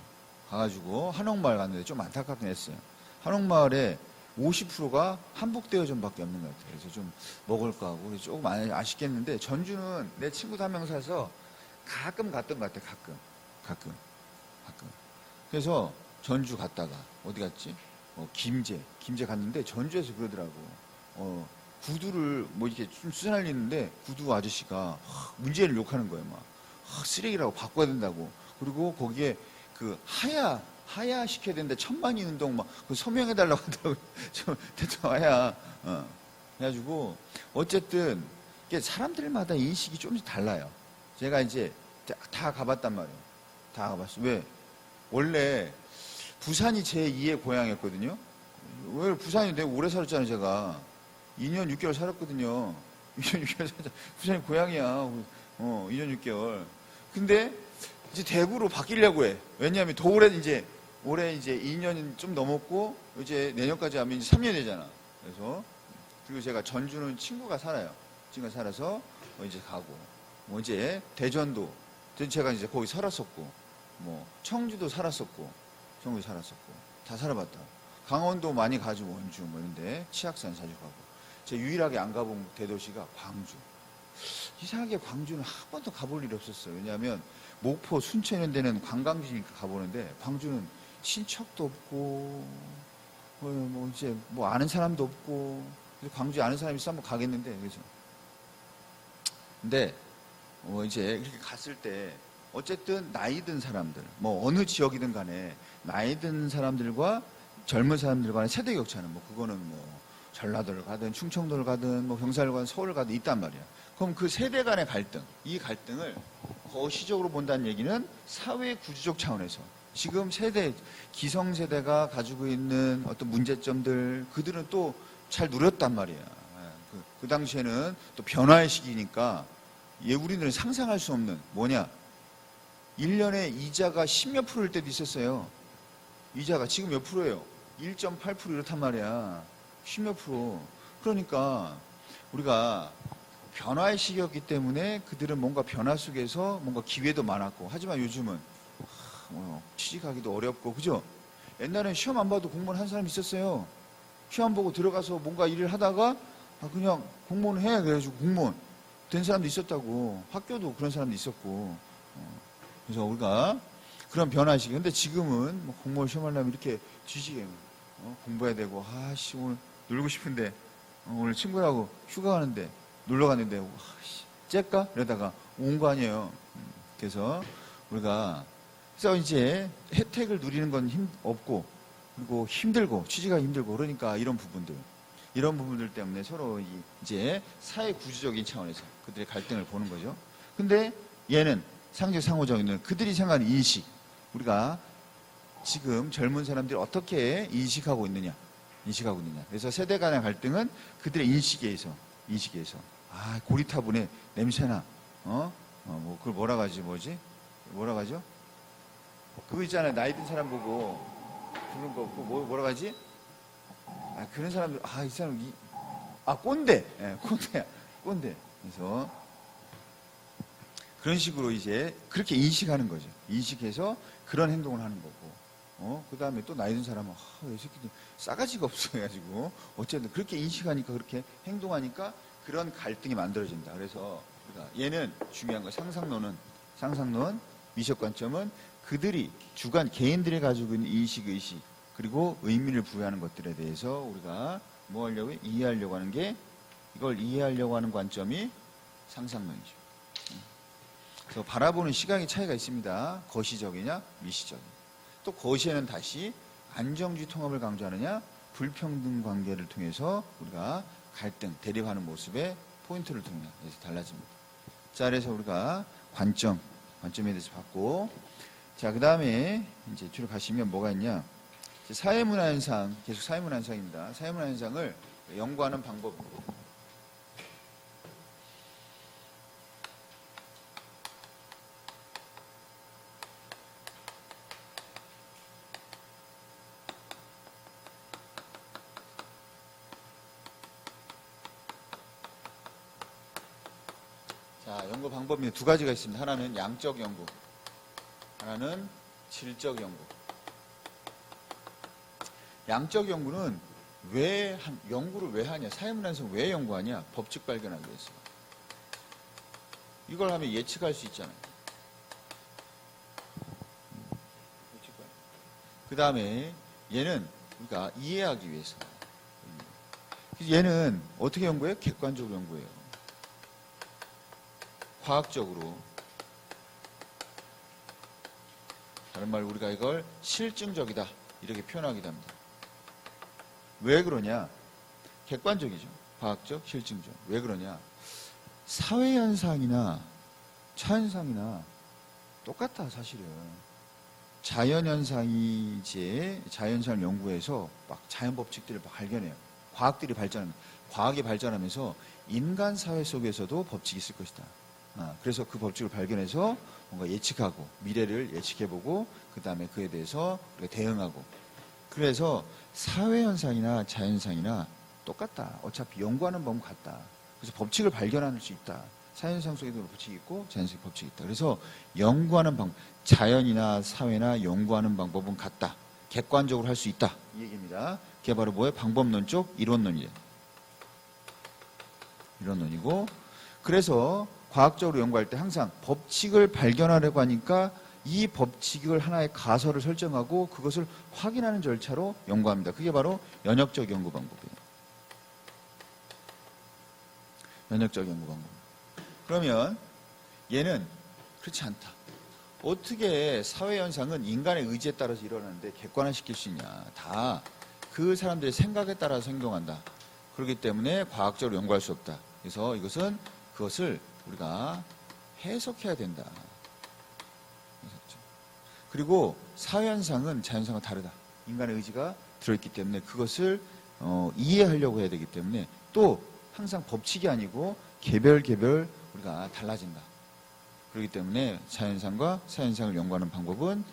가가지고 한옥마을 갔는데 좀 안타깝긴 했어요. 한옥마을에 50%가 한복대여점밖에 없는 것 같아요. 그래서 좀 먹을까 하고 조금 아쉽겠는데 전주는 내 친구도 한 명 사서 가끔 갔던 것 같아요. 가끔. 그래서 전주 갔다가 어디 갔지? 김제 갔는데 전주에서 그러더라고. 구두를 뭐 이렇게 좀 수선할리는데 구두 아저씨가 문재인을 욕하는 거예요. 막 쓰레기라고 바꿔야 된다고. 그리고 거기에 그 하야 시켜야 되는데 천만인 운동 막 서명해달라고 하더라고요. 대충 하야. 그래가지고 어쨌든 이게 사람들마다 인식이 조금씩 달라요. 제가 이제 다 가봤단 말이에요. 다 가봤어요. 왜? 원래 부산이 제 2의 고향이었거든요. 왜 부산이 되게 오래 살았잖아요. 제가 2년 6개월 살았거든요. 2년 6개월 살았잖아. 부산이 고향이야. 2년 6개월. 근데 이제 대구로 바뀌려고 해. 왜냐하면 더 올해 이제 2년 좀 넘었고 이제 내년까지 하면 이제 3년 되잖아. 그래서 그리고 제가 전주는 친구가 살아요. 친구가 살아서 이제 가고 뭐 이제 대전도 제가 이제 거기 살았었고 뭐 청주도 살았었고 다 살아봤다. 강원도 많이 가지고 원주 뭐 이런데 치악산 자주 가고 제가 유일하게 안 가본 대도시가 광주. 이상하게 광주는 한 번도 가볼 일이 없었어요. 왜냐하면 목포, 순천 이런 데는 관광지니까 가보는데 광주는 친척도 없고 뭐 이제 뭐 아는 사람도 없고 그래서 광주에 아는 사람이 있어 한번 가겠는데 그래서 근데 이제 이렇게 갔을 때 어쨌든 나이 든 사람들 뭐 어느 지역이든 간에 나이 든 사람들과 젊은 사람들 간의 세대 격차는 뭐 그거는 뭐 전라도를 가든 충청도를 가든 뭐 경상을 가든 서울을 가든 있단 말이야. 그럼 그 세대 간의 갈등, 이 갈등을 거시적으로 본다는 얘기는 사회 구조적 차원에서 지금 세대, 기성세대가 가지고 있는 어떤 문제점들 그들은 또 잘 누렸단 말이야. 그 당시에는 또 변화의 시기니까 우리들은 상상할 수 없는 뭐냐 1년에 이자가 10몇 프로일 때도 있었어요. 이자가 지금 몇 프로예요? 1.8% 이렇단 말이야. 10몇 프로. 그러니까 우리가 변화의 시기였기 때문에 그들은 뭔가 변화 속에서 뭔가 기회도 많았고 하지만 요즘은 취직하기도 어렵고 그죠? 옛날엔 시험 안 봐도 공무원 한 사람이 있었어요. 시험 보고 들어가서 뭔가 일을 하다가 그냥 공무원 해 그래가지고 공무원 된 사람도 있었다고. 학교도 그런 사람도 있었고 그래서 우리가 그런 변화 시기. 근데 지금은 뭐 공무원 시험 하려면 이렇게 뒤지게 공부해야 되고 아씨 오늘 놀고 싶은데 오늘 친구라고 휴가 가는데 놀러 갔는데 째까? 이러다가 온 거 아니에요. 그래서 우리가 그래서 이제 혜택을 누리는 건 없고 그리고 힘들고 취지가 힘들고 그러니까 이런 부분들 때문에 서로 이제 사회 구조적인 차원에서 그들의 갈등을 보는 거죠. 근데 얘는 상호적인 그들이 생각하는 인식 우리가 지금 젊은 사람들이 어떻게 인식하고 있느냐. 그래서 세대 간의 갈등은 그들의 인식에서 고리타분해 냄새나 뭐 그걸 뭐라 가죠? 그거 있잖아요. 나이 든 사람 보고 부른 거 뭐라 가지? 그런 사람들 이 사람 꼰대. 꼰대. 그래서 그런 식으로 이제 그렇게 인식하는 거죠. 인식해서 그런 행동을 하는 거고. 그 다음에 또 나이 든 사람은 이 새끼들 싸가지가 없어 해가지고 어쨌든 그렇게 인식하니까 그렇게 행동하니까 그런 갈등이 만들어진다. 그래서 얘는 중요한 거 상상론 미시적 관점은 그들이 개인들이 가지고 있는 인식 그리고 의미를 부여하는 것들에 대해서 우리가 뭐 하려고 이해하려고 하는 게 이걸 이해하려고 하는 관점이 상상론이죠. 그래서 바라보는 시각의 차이가 있습니다. 거시적이냐 미시적이냐. 또 거시에는 다시 안정주의 통합을 강조하느냐 불평등 관계를 통해서 우리가 갈등, 대립하는 모습에 포인트를 두느냐 해서 달라집니다. 자, 그래서 우리가 관점에 대해서 봤고, 자, 그 다음에 이제 뒤로 가시면 뭐가 있냐. 사회문화 현상, 계속 사회문화 현상입니다. 사회문화 현상을 연구하는 방법. 자, 연구 방법이 두 가지가 있습니다. 하나는 양적 연구, 하나는 질적 연구. 양적 연구는 연구를 왜 하냐? 사회문화 현상 왜 연구하냐? 법칙 발견하기 위해서. 이걸 하면 예측할 수 있잖아요. 그 다음에 얘는 우리가 이해하기 위해서. 얘는 어떻게 연구해요? 객관적으로 연구해요. 과학적으로. 다른 말로 우리가 이걸 실증적이다 이렇게 표현하기도 합니다. 왜 그러냐? 객관적이죠. 과학적, 실증적. 왜 그러냐? 사회현상이나 차현상이나 똑같다 사실은. 자연현상이 이제 자연현상을 연구해서 막 자연법칙들을 발견해요. 과학이 발전하면서 인간 사회 속에서도 법칙이 있을 것이다. 그래서 그 법칙을 발견해서 뭔가 예측하고 미래를 예측해보고 그 다음에 그에 대해서 우리가 대응하고. 그래서 사회현상이나 자연현상이나 똑같다. 어차피 연구하는 법은 같다. 그래서 법칙을 발견할 수 있다. 사회현상 속에도 법칙이 있고 자연현상 법칙이 있다. 그래서 연구하는 방법, 자연이나 사회나 연구하는 방법은 같다. 객관적으로 할 수 있다. 이 얘기입니다. 그게 바로 뭐예요? 방법론적 이론론이에요. 이론론이고, 그래서 과학적으로 연구할 때 항상 법칙을 발견하려고 하니까 이 법칙을 하나의 가설을 설정하고 그것을 확인하는 절차로 연구합니다. 그게 바로 연역적 연구 방법이에요. 연역적 연구 방법. 그러면 얘는 그렇지 않다. 어떻게 사회현상은 인간의 의지에 따라서 일어나는데 객관화시킬 수 있냐. 다 그 사람들의 생각에 따라서 행동한다. 그렇기 때문에 과학적으로 연구할 수 없다. 그래서 그것을 우리가 해석해야 된다. 그리고 사회현상은 자연상과 다르다. 인간의 의지가 들어있기 때문에 그것을 이해하려고 해야 되기 때문에 또 항상 법칙이 아니고 개별 우리가 달라진다. 그렇기 때문에 자연상과 사회현상을 연구하는 방법은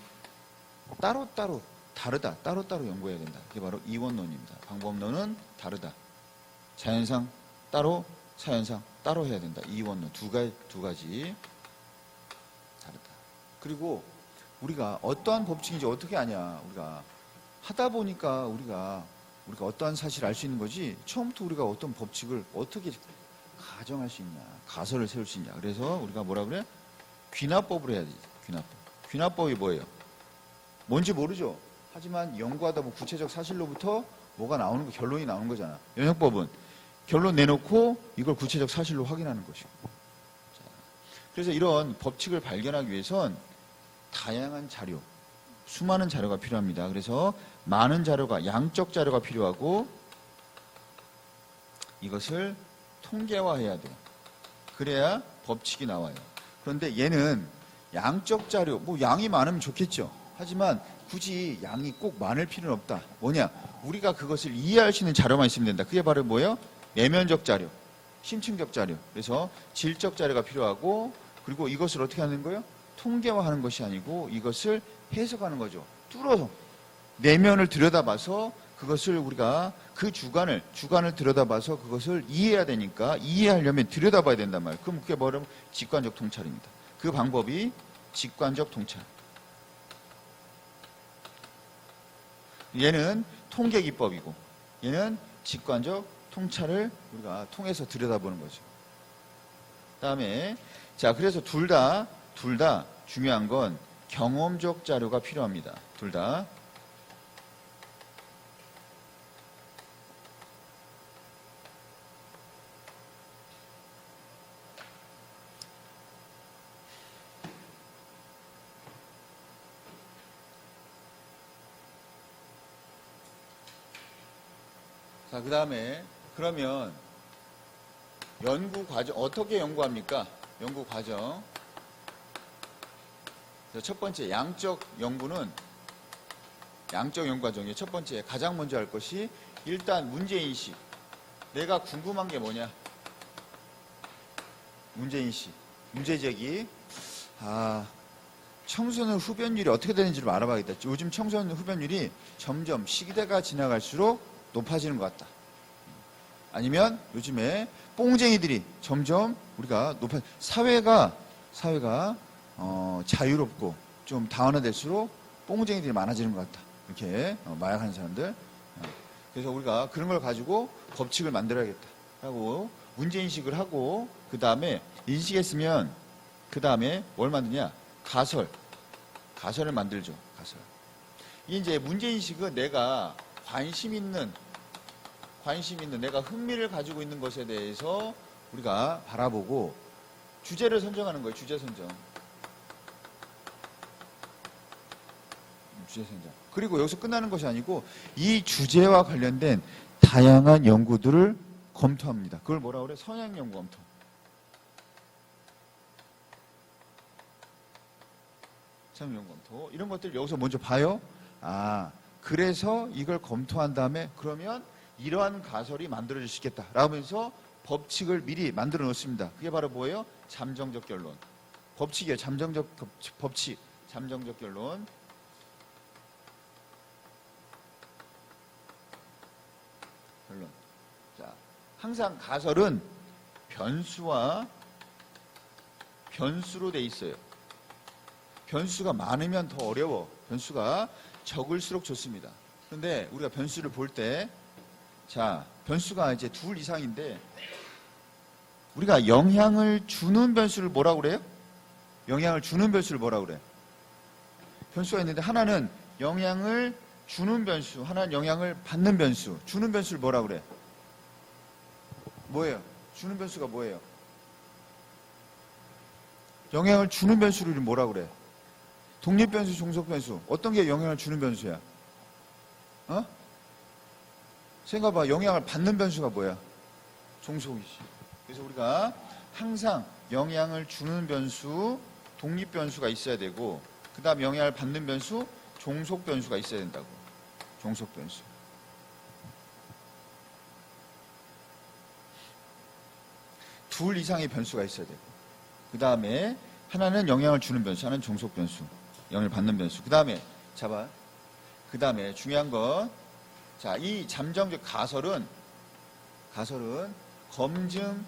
따로따로 다르다. 따로따로 연구해야 된다. 그게 바로 이원론입니다. 방법론은 다르다. 자연상 따로, 사회현상 따로 해야 된다. 이원론 두 가지 다르다. 그리고 우리가 어떠한 법칙인지 어떻게 아냐. 우리가 하다 보니까 우리가 어떠한 사실을 알 수 있는 거지 처음부터 우리가 어떤 법칙을 어떻게 가정할 수 있냐. 가설을 세울 수 있냐. 그래서 우리가 뭐라 그래? 귀납법을 해야 되지. 귀납법이 뭐예요? 뭔지 모르죠. 하지만 연구하다 보면 구체적 사실로부터 뭐가 나오는 거, 결론이 나오는 거잖아. 연역법은 결론 내놓고 이걸 구체적 사실로 확인하는 것이고. 그래서 이런 법칙을 발견하기 위해선 다양한 자료, 수많은 자료가 필요합니다. 그래서 많은 자료가, 양적 자료가 필요하고 이것을 통계화해야 돼요. 그래야 법칙이 나와요. 그런데 얘는 양적 자료, 뭐 양이 많으면 좋겠죠. 하지만 굳이 양이 꼭 많을 필요는 없다. 뭐냐? 우리가 그것을 이해할 수 있는 자료만 있으면 된다. 그게 바로 뭐예요? 내면적 자료, 심층적 자료. 그래서 질적 자료가 필요하고, 그리고 이것을 어떻게 하는 거예요? 통계화하는 것이 아니고 이것을 해석하는 거죠. 뚫어서 내면을 들여다봐서 그것을 우리가 그 주관을 들여다봐서 그것을 이해해야 되니까 이해하려면 들여다봐야 된단 말이에요. 그럼 그게 뭐냐면 직관적 통찰입니다. 그 방법이 직관적 통찰. 얘는 통계 기법이고 얘는 직관적 통찰을 우리가 통해서 들여다보는 거죠. 그다음에 자, 그래서 둘 다 중요한 건 경험적 자료가 필요합니다. 둘 다. 자, 그 다음에 그러면 연구 과정 어떻게 연구합니까? 연구 과정. 첫 번째 양적 연구 과정의 첫 번째 가장 먼저 할 것이 일단 문제인식. 내가 궁금한 게 뭐냐? 문제인식, 문제제기. 청소년 흡연율이 어떻게 되는지를 알아봐야겠다. 요즘 청소년 흡연율이 점점 시대가 지나갈수록 높아지는 것 같다. 아니면 요즘에 뽕쟁이들이 점점 우리가 사회가 자유롭고 좀 다원화될수록 뽕쟁이들이 많아지는 것 같다. 이렇게 마약하는 사람들. 그래서 우리가 그런 걸 가지고 법칙을 만들어야겠다 하고 문제인식을 하고 그 다음에 인식했으면 그 다음에 뭘 만드냐? 가설을 만들죠. 가설. 이제 문제인식은 내가 관심 있는 내가 흥미를 가지고 있는 것에 대해서 우리가 바라보고 주제를 선정하는 거예요. 주제 선정. 그리고 여기서 끝나는 것이 아니고 이 주제와 관련된 다양한 연구들을 검토합니다. 그걸 뭐라 그래? 성향 연구 검토. 성향 연구 검토. 이런 것들 여기서 먼저 봐요. 그래서 이걸 검토한 다음에 그러면 이러한 가설이 만들어질 수 있겠다 라면서 법칙을 미리 만들어 놓습니다. 그게 바로 뭐예요? 잠정적 결론. 법칙이에요. 잠정적 법칙. 잠정적 결론. 자, 항상 가설은 변수로 돼 있어요. 변수가 많으면 더 어려워. 변수가 적을수록 좋습니다. 그런데 우리가 변수를 볼 때 변수가 이제 둘 이상인데 우리가 영향을 주는 변수를 뭐라고 그래요? 영향을 주는 변수를 뭐라고 그래? 변수가 있는데 하나는 영향을 주는 변수, 하나는 영향을 받는 변수. 주는 변수를 뭐라고 그래? 뭐예요? 주는 변수가 뭐예요? 영향을 주는 변수를 뭐라고 그래? 독립변수, 종속변수. 어떤 게 영향을 주는 변수야? 생각해봐. 영향을 받는 변수가 뭐야? 종속이지. 그래서 우리가 항상 영향을 주는 변수, 독립변수가 있어야 되고 그 다음 영향을 받는 변수, 종속변수가 있어야 된다고. 종속변수. 둘 이상의 변수가 있어야 되고 그 다음에 하나는 영향을 주는 변수, 하나는 종속변수, 영향을 받는 변수. 그 다음에 그 다음에 중요한 건 이 잠정적 가설은 검증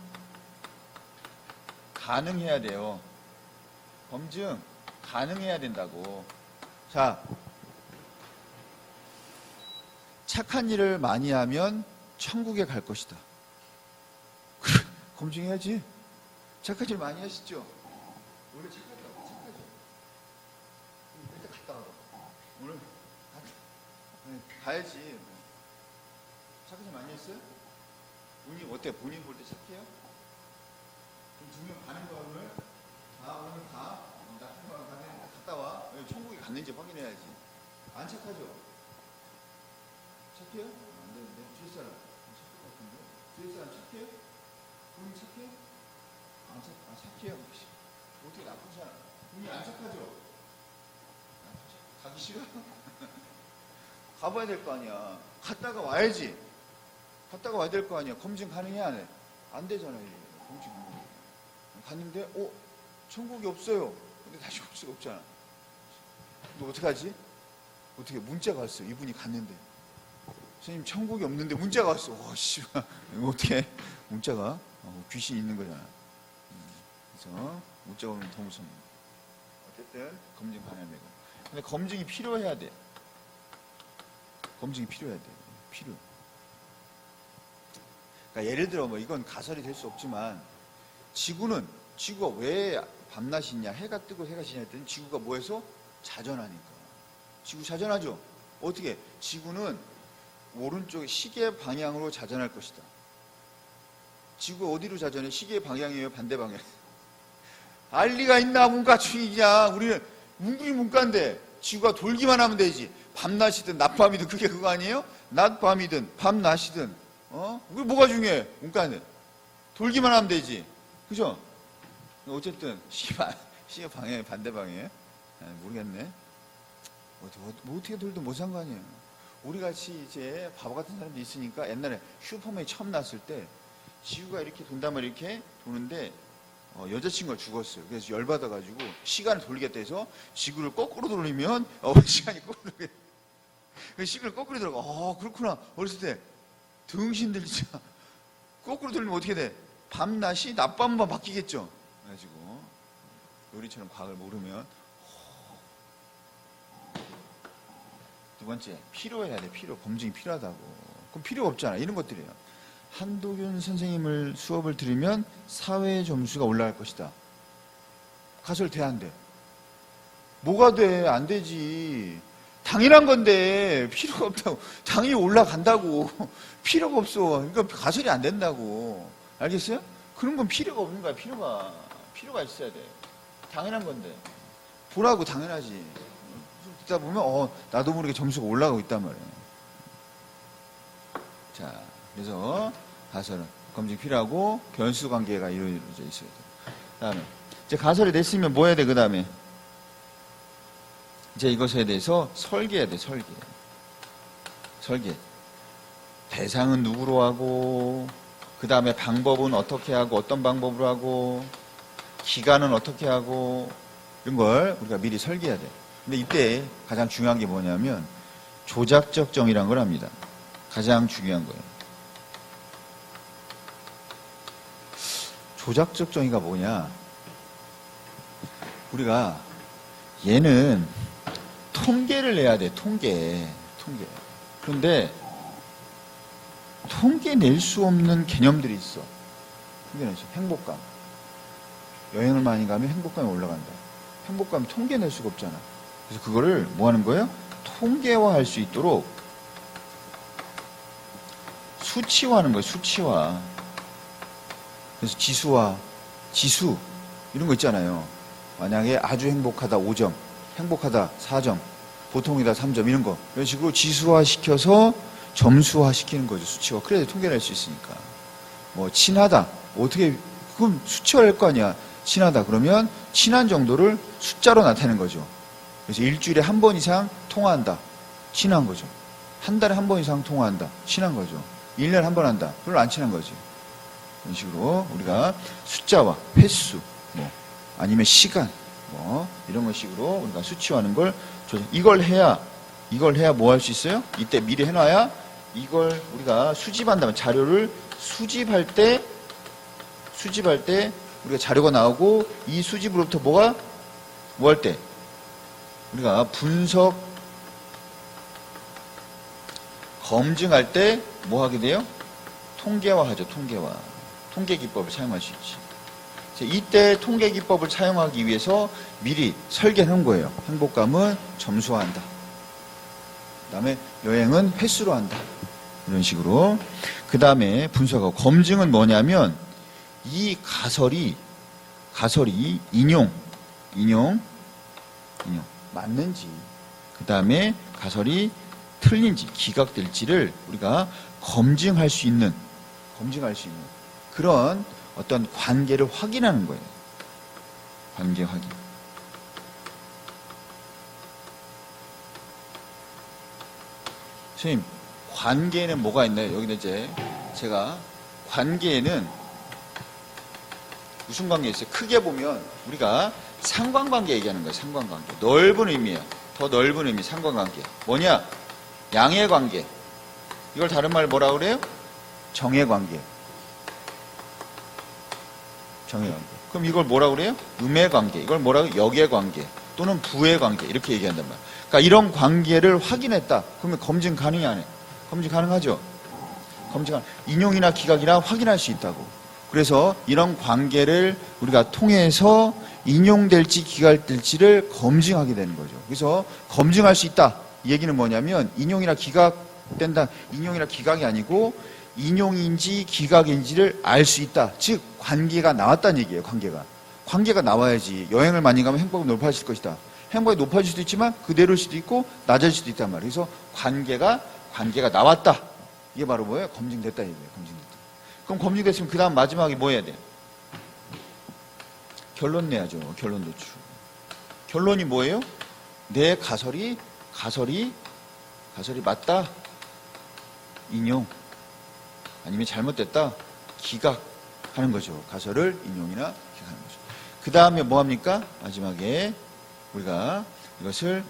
가능해야 돼요. 검증 가능해야 된다고. 착한 일을 많이 하면 천국에 갈 것이다. 검증해야지. 착한 일 많이 하시죠? 원래 착하죠? 일단 갔다 와봐. 오늘 가야지. 착한 일 많이 했어요? 본인 어때? 본인 볼 때 착해요? 그럼 두 명 가는 거야 오늘? 오늘 가. 나쁜 거랑 갔다 와. 천국에 갔는지 확인해야지. 안 착하죠? 착해요? 안 되는데. 뒤에 사람 착할 것 같은데? 뒤에 사람 착해요? 본인 착해? 착해요. 어떻게 나쁜 사람? 본인 안 착하죠? 가기 싫어? 가봐야 될 거 아니야. 갔다가 와야지. 갔다가 와야 될 거 아니야. 검증 가능해 안 해? 안 되잖아요. 검증 갔는데 천국이 없어요. 근데 다시 올 수가 없잖아. 너 어떡하지? 어떻게 문자가 왔어. 이분이 갔는데 선생님 천국이 없는데 문자가 왔어. 씨발 이거 어떻게 문자가 귀신이 있는 거잖아. 그래서 문자가 오면 더 무섭습니다. 어쨌든 검증 가능하고 근데 검증이 필요해야 돼. 검증이 필요해야 돼. 그러니까 예를 들어 이건 가설이 될 수 없지만 지구가 왜 밤낮이 있냐? 해가 뜨고 해가 지냐 했더니 지구가 뭐해서? 자전하니까. 지구 자전하죠? 어떻게? 지구는 오른쪽 시계 방향으로 자전할 것이다. 지구가 어디로 자전해? 시계 방향이에요? 반대 방향? 알 리가 있나? 문과충이냐? 우리는 문구리 문과인데 지구가 돌기만 하면 되지. 밤낮이든 낮밤이든 그게 그거 아니에요? 낮밤이든 밤낮이든 그게 뭐가 중요해? 문과인데 돌기만 하면 되지. 그죠? 어쨌든 시계 방향이 반대 방향이에요? 모르겠네. 어떻게 돌도 못 상관이에요. 우리 같이 이제 바보 같은 사람도 있으니까 옛날에 슈퍼맨이 처음 나왔을 때 지구가 이렇게 돈단 말이야. 이렇게 도는데 여자친구가 죽었어요. 그래서 열받아가지고 시간을 돌리겠다 해서 지구를 거꾸로 돌리면 시간이 거꾸로 돌게. 시간을 거꾸로 돌아가. 그렇구나. 어렸을 때 등신들리자. 거꾸로 돌리면 어떻게 돼? 밤낮이 낮밤만 바뀌겠죠. 그래가지고 요리처럼 과학을 모르면. 두 번째, 필요해야 돼. 검증이 필요하다고. 그럼 필요가 없잖아. 이런 것들이에요. 한도균 선생님을 수업을 들으면 사회 점수가 올라갈 것이다. 가설 돼, 안 돼? 뭐가 돼? 안 되지. 당연한 건데 필요가 없다고. 당연히 올라간다고. 필요가 없어. 그러니까 가설이 안 된다고. 알겠어요? 그런 건 필요가 없는 거야. 필요가 있어야 돼. 당연한 건데. 보라고 당연하지. 듣다 보면 나도 모르게 점수가 올라가고 있단 말이에요. 자, 그래서 가설은 검증이 필요하고 변수 관계가 이루어져 있어야 돼요. 다음에 이제 가설이 됐으면 뭐 해야 돼? 그 다음에 이제 이것에 대해서 설계해야 돼. 설계. 대상은 누구로 하고, 그 다음에 방법은 어떻게 하고, 어떤 방법으로 하고, 기간은 어떻게 하고, 이런 걸 우리가 미리 설계해야 돼. 근데 이때 가장 중요한 게 뭐냐면 조작적 정의라는 걸 합니다. 가장 중요한 거예요. 조작적 정의가 뭐냐? 우리가 얘는 통계를 내야 돼. 통계. 그런데 통계 낼 수 없는 개념들이 있어. 통계 낼 수 없어. 행복감. 여행을 많이 가면 행복감이 올라간다. 행복감 통계 낼 수가 없잖아. 그래서 그거를 뭐 하는 거예요? 통계화할 수 있도록 수치화하는 거예요. 수치화. 그래서 지수 이런 거 있잖아요. 만약에 아주 행복하다 5점, 행복하다 4점, 보통이다 3점 이런 거 이런 식으로 지수화 시켜서 점수화 시키는 거죠. 수치화. 그래야 통계 낼 수 있으니까. 뭐 친하다. 어떻게 그럼 수치화할 거 아니야. 친하다. 그러면 친한 정도를 숫자로 나타내는 거죠. 그래서 일주일에 한 번 이상 통화한다. 친한 거죠. 한 달에 한 번 이상 통화한다. 친한 거죠. 1년에 한 번 한다. 별로 안 친한 거지. 이런 식으로 우리가 숫자와 횟수, 뭐 아니면 시간, 뭐 이런 것 식으로 우리가 수치화하는 걸 이걸 해야 뭐 할 수 있어요? 이때 미리 해놔야 이걸 우리가 수집한다면 자료를 수집할 때 우리가 자료가 나오고 이 수집으로부터 뭐 할 때 우리가 분석 검증할 때 뭐 하게 돼요? 통계화하죠. 통계 기법을 사용할 수 있지. 이때 통계 기법을 사용하기 위해서 미리 설계한 거예요. 행복감은 점수화한다. 그 다음에 여행은 횟수로 한다. 이런 식으로. 그 다음에 분석하고 검증은 뭐냐면 이 가설이 인용 맞는지, 그 다음에 가설이 틀린지, 기각될지를 우리가 검증할 수 있는 그런 어떤 관계를 확인하는 거예요. 관계 확인. 선생님, 관계에는 뭐가 있나요? 여기는 이제 제가 관계에는 무슨 관계 있어요? 크게 보면 우리가 상관관계 얘기하는 거예요. 상관관계. 넓은 의미예요. 더 넓은 의미, 상관관계. 뭐냐? 양해관계. 이걸 다른 말로 뭐라 그래요? 정해관계. 그럼 이걸 뭐라 그래요? 음해관계. 이걸 뭐라고? 역해관계. 또는 부해관계. 이렇게 얘기한단 말이에요. 그러니까 이런 관계를 확인했다. 그러면 검증 가능해, 안 해? 검증 가능하죠? 인용이나 기각이나 확인할 수 있다고. 그래서 이런 관계를 우리가 통해서 인용될지 기각될지를 검증하게 되는 거죠. 그래서 검증할 수 있다. 이 얘기는 뭐냐면 인용이나 기각된다. 인용이나 기각이 아니고 인용인지 기각인지를 알 수 있다. 즉 관계가 나왔다는 얘기예요. 관계가 나와야지 여행을 많이 가면 행복이 높아질 것이다. 행복이 높아질 수도 있지만 그대로일 수도 있고 낮아질 수도 있단 말이에요. 그래서 관계가 나왔다. 이게 바로 뭐예요? 검증됐다 얘기예요. 검증됐다. 그럼 검증됐으면 그 다음 마지막에 뭐 해야 돼? 결론 내야죠. 결론 도출. 결론이 뭐예요? 내 가설이 맞다. 인용. 아니면 잘못됐다. 기각하는 거죠. 가설을 인용이나 기각하는 거죠. 그 다음에 뭐 합니까? 마지막에 우리가 이것을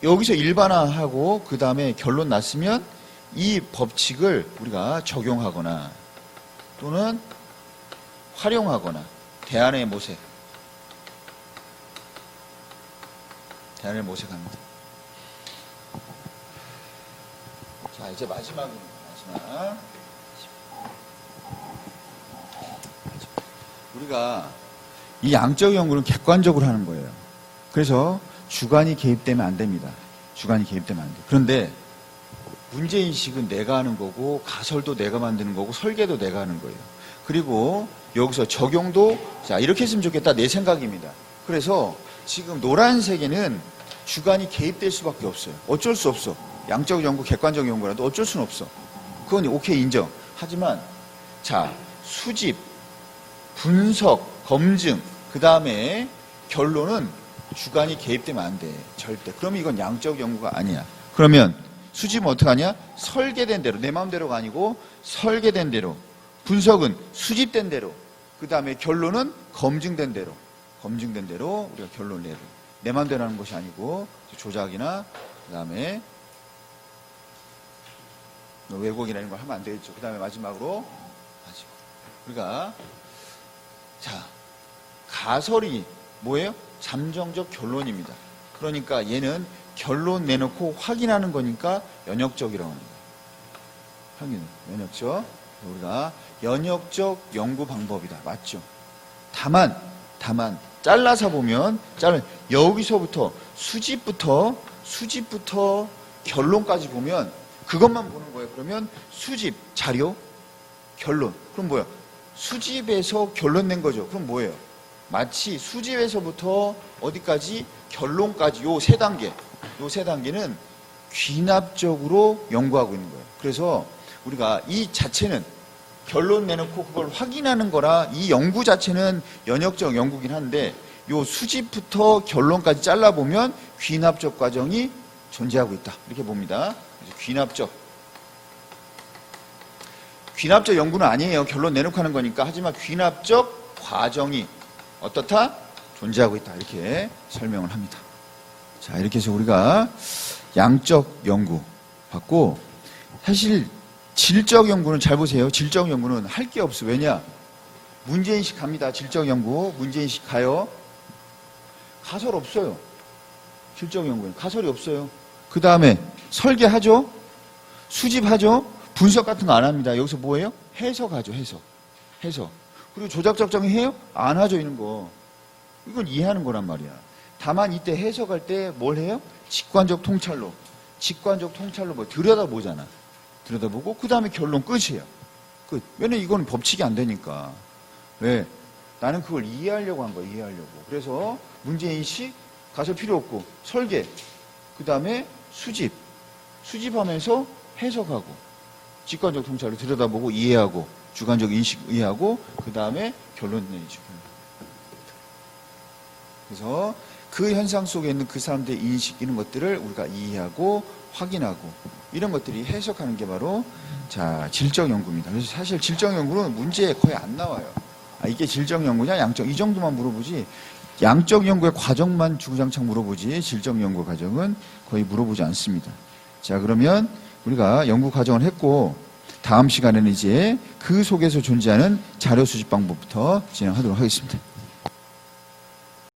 여기서 일반화하고 그 다음에 결론 났으면 이 법칙을 우리가 적용하거나 또는 활용하거나 대안의 모색합니다. 자, 이제 마지막입니다. 우리가 이 양적 연구는 객관적으로 하는 거예요. 그래서 주관이 개입되면 안 됩니다. 그런데 문제인식은 내가 하는 거고 가설도 내가 만드는 거고 설계도 내가 하는 거예요. 그리고 여기서 적용도 자 이렇게 했으면 좋겠다 내 생각입니다. 그래서 지금 노란색에는 주관이 개입될 수밖에 없어요. 어쩔 수 없어. 양적 연구, 객관적 연구라도 어쩔 수는 없어. 그건 오케이 인정. 하지만 자 수집, 분석, 검증 그 다음에 결론은 주관이 개입되면 안 돼. 절대. 그러면 이건 양적 연구가 아니야. 그러면 수집은 어떻게 하냐? 설계된 대로 내 마음대로가 아니고 설계된 대로 분석은 수집된 대로 그 다음에 결론은 검증된 대로 우리가 결론을 내야 돼. 내 마음대로 하는 것이 아니고 조작이나 그 다음에 왜곡이나 이런 걸 하면 안 되겠죠. 그 다음에 마지막으로 우리가 자 가설이 뭐예요? 잠정적 결론입니다. 그러니까 얘는 결론 내놓고 확인하는 거니까 연역적이라고 합니다. 연역적. 우리가 연역적 연구 방법이다. 맞죠? 다만 잘라서 보면 여기서부터 수집부터 결론까지 보면 그것만 보는 거예요. 그러면 수집, 자료, 결론. 그럼 뭐예요? 수집에서 결론 낸 거죠. 그럼 뭐예요? 마치 수집에서부터 어디까지 결론까지 요 세 단계는 귀납적으로 연구하고 있는 거예요. 그래서 우리가 이 자체는 결론 내놓고 그걸 확인하는 거라 이 연구 자체는 연역적 연구긴 한데 요 수집부터 결론까지 잘라보면 귀납적 과정이 존재하고 있다. 이렇게 봅니다. 그래서 귀납적 연구는 아니에요. 결론 내놓고 하는 거니까. 하지만 귀납적 과정이 어떻다? 존재하고 있다. 이렇게 설명을 합니다. 자, 이렇게 해서 우리가 양적 연구 받고 사실 질적 연구는 잘 보세요. 질적 연구는 할 게 없어. 왜냐? 문제인식 갑니다. 질적 연구. 문제인식 가요. 가설 없어요. 질적 연구는 가설이 없어요. 그 다음에 설계하죠. 수집하죠. 분석 같은 거 안 합니다. 여기서 뭐예요? 해석하죠. 해석. 그리고 조작적 정의해요? 안 하죠. 이런 거. 이건 이해하는 거란 말이야. 다만 이때 해석할 때 뭘 해요? 직관적 통찰로 뭐 들여다보잖아. 들여다보고 그 다음에 결론 끝이에요. 끝. 왜냐면 이건 법칙이 안 되니까. 왜? 나는 그걸 이해하려고 한 거야. 그래서 문제인식 가설 필요 없고 설계 그 다음에 수집하면서 해석하고 직관적 통찰로 들여다보고 이해하고 주관적 인식 이해하고 그 다음에 결론 내리죠. 그래서 그 현상 속에 있는 그 사람들의 인식 이런 것들을 우리가 이해하고 확인하고 이런 것들이 해석하는 게 바로 자 질적 연구입니다. 그래서 사실 질적 연구는 문제에 거의 안 나와요. 이게 질적 연구냐 양적 이 정도만 물어보지 양적 연구의 과정만 주구장창 물어보지 질적 연구 과정은 거의 물어보지 않습니다. 자 그러면 우리가 연구 과정을 했고 다음 시간에는 이제 그 속에서 존재하는 자료 수집 방법부터 진행하도록 하겠습니다.